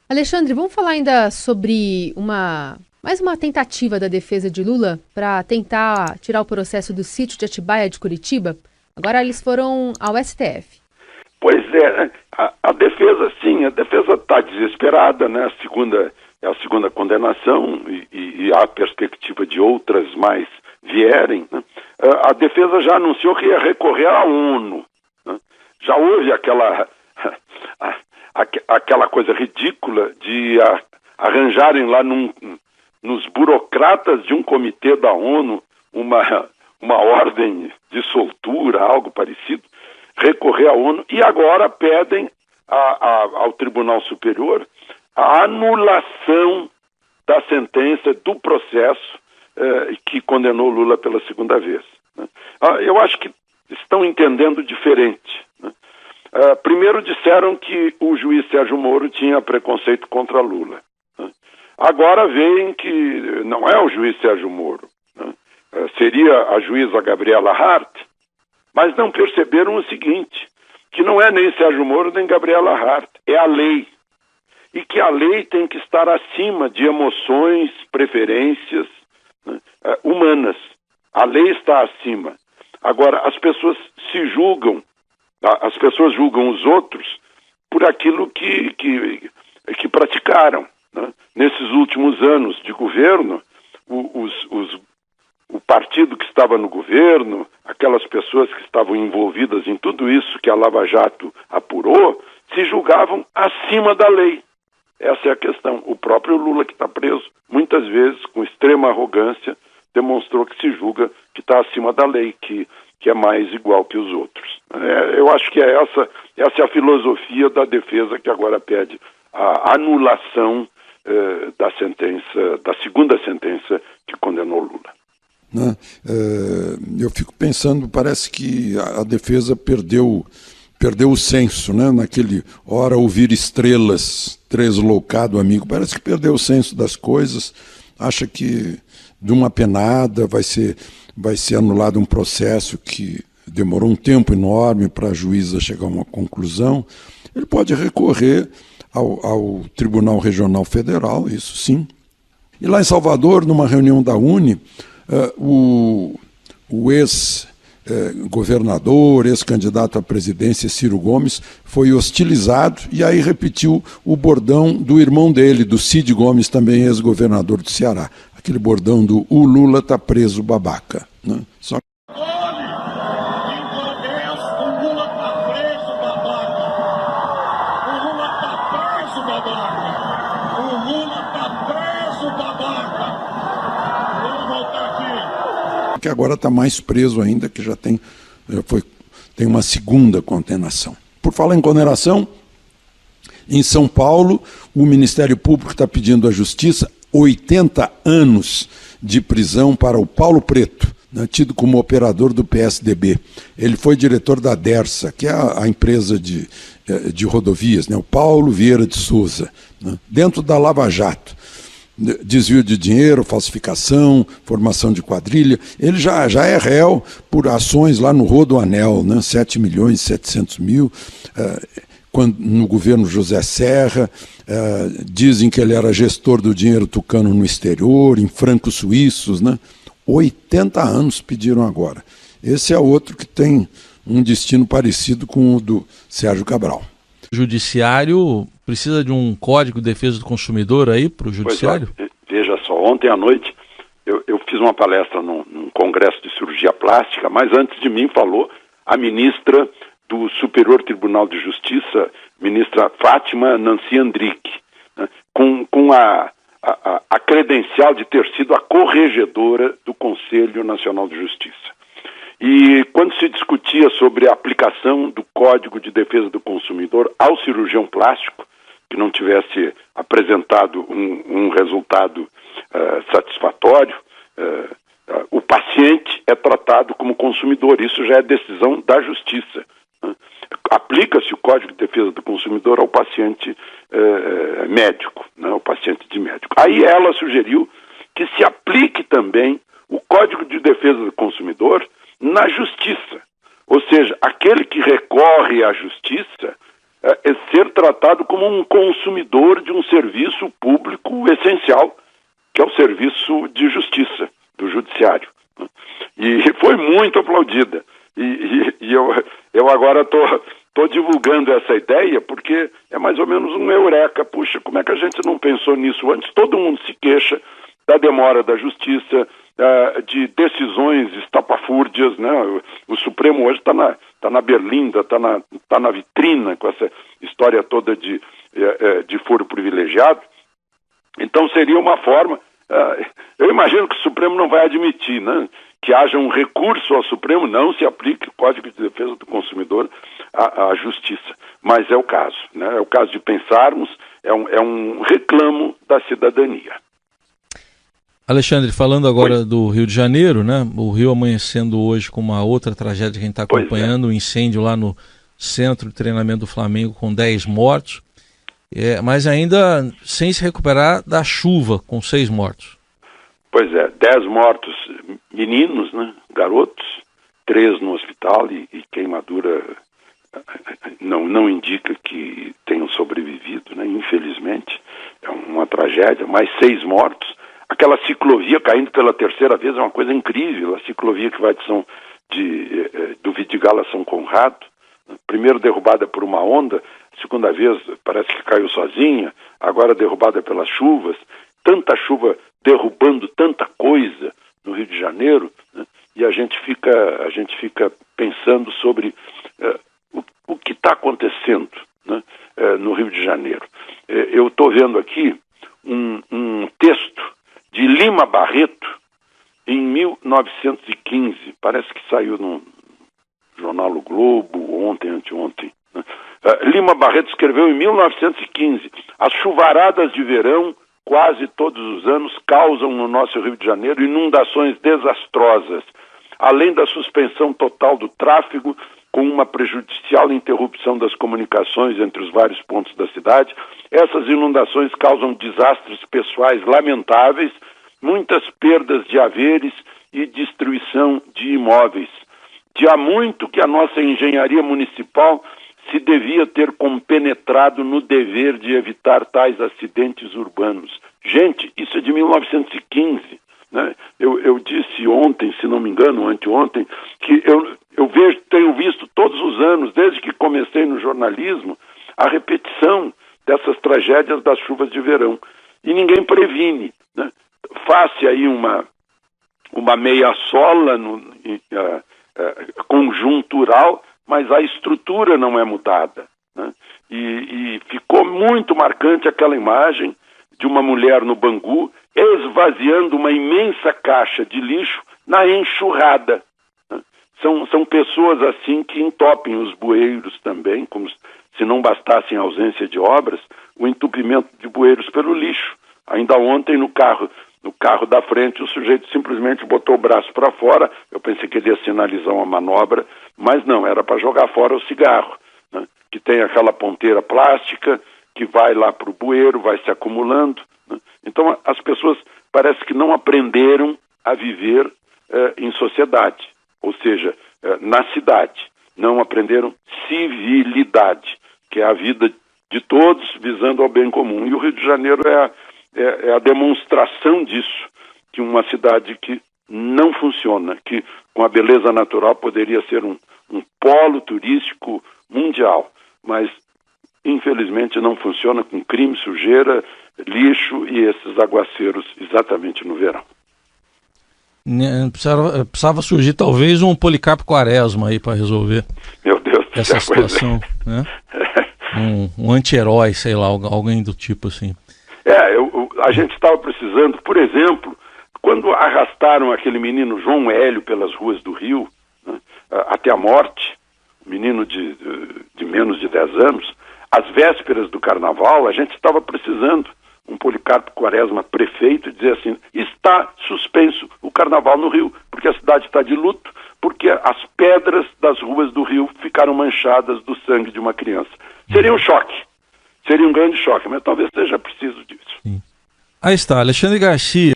Alexandre, vamos falar ainda sobre mais uma tentativa da defesa de Lula para tentar tirar o processo do sítio de Atibaia de Curitiba. Agora eles foram ao STF. Pois é, a defesa, sim, a defesa está desesperada, né? É a segunda condenação e há a perspectiva de outras mais vierem, né? A defesa já anunciou que ia recorrer à ONU, né? Já houve aquela coisa ridícula de arranjarem lá nos burocratas de um comitê da ONU uma ordem de soltura, algo parecido, recorrer à ONU, e agora pedem ao Tribunal Superior a anulação da sentença do processo que condenou Lula pela segunda vez, né? Eu acho que estão entendendo diferente, né? Primeiro disseram que o juiz Sérgio Moro tinha preconceito contra Lula, né? Agora veem que não é o juiz Sérgio Moro, né? Seria a juíza Gabriela Hart, mas não perceberam o seguinte, que não é nem Sérgio Moro nem Gabriela Hart, é a lei. E que a lei tem que estar acima de emoções, preferências, né, humanas. A lei está acima. Agora, as pessoas se julgam, as pessoas julgam os outros por aquilo que praticaram, né? Nesses últimos anos de governo, o partido que estava no governo, aquelas pessoas que estavam envolvidas em tudo isso que a Lava Jato apurou, se julgavam acima da lei. Essa é a questão. O próprio Lula, que está preso, muitas vezes, com extrema arrogância, demonstrou que se julga que está acima da lei, que é mais igual que os outros. Eu acho que essa é a filosofia da defesa que agora pede a anulação da sentença, da segunda sentença que condenou Lula. Né? Eu fico pensando, parece que a defesa perdeu o senso, né? Naquele hora ouvir estrelas, tresloucado amigo, parece que perdeu o senso das coisas, acha que de uma penada vai ser anulado um processo que demorou um tempo enorme para a juíza chegar a uma conclusão. Ele pode recorrer ao Tribunal Regional Federal, isso sim. E lá em Salvador, numa reunião da UNE, o ex-governador, ex-candidato à presidência, Ciro Gomes, foi hostilizado e aí repetiu o bordão do irmão dele, do Cid Gomes, também ex-governador do Ceará. Aquele bordão do "o Lula tá preso, babaca", né? Só que agora está mais preso ainda, que já tem uma segunda condenação. Por falar em condenação, em São Paulo, o Ministério Público está pedindo à Justiça 80 anos de prisão para o Paulo Preto, né, tido como operador do PSDB. Ele foi diretor da Dersa, que é a empresa de rodovias, né, o Paulo Vieira de Souza, né, dentro da Lava Jato. Desvio de dinheiro, falsificação, formação de quadrilha. Ele já é réu por ações lá no Rodoanel, né? 7.700.000, no governo José Serra. Dizem que ele era gestor do dinheiro tucano no exterior, em francos suíços, né? 80 anos pediram agora. Esse é outro que tem um destino parecido com o do Sérgio Cabral. O judiciário precisa de um código de defesa do consumidor aí para o judiciário? Pois é, veja só, ontem à noite eu fiz uma palestra num congresso de cirurgia plástica, mas antes de mim falou a ministra do Superior Tribunal de Justiça, ministra Fátima Nancy Andrique, né, com a credencial de ter sido a corregedora do Conselho Nacional de Justiça. E quando se discutia sobre a aplicação do Código de Defesa do Consumidor ao cirurgião plástico, que não tivesse apresentado um resultado satisfatório, o paciente é tratado como consumidor. Isso já é decisão da Justiça, né? Aplica-se o Código de Defesa do Consumidor ao paciente médico, né? Ao paciente de médico. Aí ela sugeriu que se aplique também o Código de Defesa do Consumidor na Justiça. Ou seja, aquele que recorre à Justiça ser tratado como um consumidor de um serviço público essencial, que é o serviço de justiça do judiciário. E foi muito aplaudida. E eu agora estou divulgando essa ideia porque é mais ou menos um eureka. Puxa, como é que a gente não pensou nisso antes? Todo mundo se queixa da demora da justiça, de decisões estapafúrdias, né? O Supremo hoje está na berlinda, está na vitrina com essa história toda de foro privilegiado. Então seria uma forma, eu imagino que o Supremo não vai admitir, né, que haja um recurso ao Supremo, não se aplique o Código de Defesa do Consumidor à justiça, mas é o caso, né? É o caso de pensarmos, é um reclamo da cidadania. Alexandre, falando agora do Rio de Janeiro, né? O Rio amanhecendo hoje com uma outra tragédia que a gente está acompanhando, um incêndio lá no centro de treinamento do Flamengo com 10 mortos, mas ainda sem se recuperar da chuva, com 6 mortos. Pois é, 10 mortos meninos, né? Garotos, 3 no hospital e queimadura não indica que tenham sobrevivido, né? Infelizmente, é uma tragédia, mais 6 mortos. Aquela ciclovia caindo pela terceira vez é uma coisa incrível, a ciclovia que vai do Vidigal a São Conrado, primeiro derrubada por uma onda, segunda vez parece que caiu sozinha, agora derrubada pelas chuvas, tanta chuva derrubando tanta coisa no Rio de Janeiro, né? E a gente fica pensando sobre o que está acontecendo, né, no Rio de Janeiro. Eu estou vendo aqui um texto de Lima Barreto, em 1915, parece que saiu no jornal O Globo, anteontem, né? Lima Barreto escreveu em 1915, as chuvaradas de verão, quase todos os anos, causam no nosso Rio de Janeiro inundações desastrosas, além da suspensão total do tráfego, com uma prejudicial interrupção das comunicações entre os vários pontos da cidade. Essas inundações causam desastres pessoais lamentáveis, muitas perdas de haveres e destruição de imóveis. De há muito que a nossa engenharia municipal se devia ter compenetrado no dever de evitar tais acidentes urbanos. Gente, isso é de 1915. Né? Eu disse ontem, se não me engano, anteontem, que tenho visto todos os anos, desde que comecei no jornalismo, a repetição dessas tragédias das chuvas de verão. E ninguém previne, né? Faz-se aí uma meia-sola conjuntural, mas a estrutura não é mudada, né? E ficou muito marcante aquela imagem de uma mulher no Bangu esvaziando uma imensa caixa de lixo na enxurrada, né? São pessoas assim que entopem os bueiros também, como se não bastasse a ausência de obras, o entupimento de bueiros pelo lixo. Ainda ontem no carro da frente o sujeito simplesmente botou o braço para fora, eu pensei que ele ia sinalizar uma manobra, mas não, era para jogar fora o cigarro, né? Que tem aquela ponteira plástica que vai lá para o bueiro, vai se acumulando, né? Então as pessoas parece que não aprenderam a viver em sociedade, ou seja, na cidade, não aprenderam civilidade, que é a vida de todos visando ao bem comum. E o Rio de Janeiro é a demonstração disso, que uma cidade que não funciona, que com a beleza natural poderia ser um polo turístico mundial, mas infelizmente não funciona, com crime, sujeira, lixo e esses aguaceiros exatamente no verão. Precisava surgir talvez um Policarpo Quaresma aí para resolver. Meu Deus do essa céu, situação, né? Um anti-herói, sei lá, alguém do tipo assim. A gente estava precisando, por exemplo, quando arrastaram aquele menino João Hélio pelas ruas do Rio, né, até a morte, menino de menos de 10 anos, às vésperas do carnaval, a gente estava precisando um Policarpo Quaresma prefeito dizer assim, está suspenso o carnaval no Rio, porque a cidade está de luto, porque as pedras das ruas do Rio ficaram manchadas do sangue de uma criança. Seria um choque, seria um grande choque, mas talvez seja preciso disso. Sim. Aí está, Alexandre Garcia.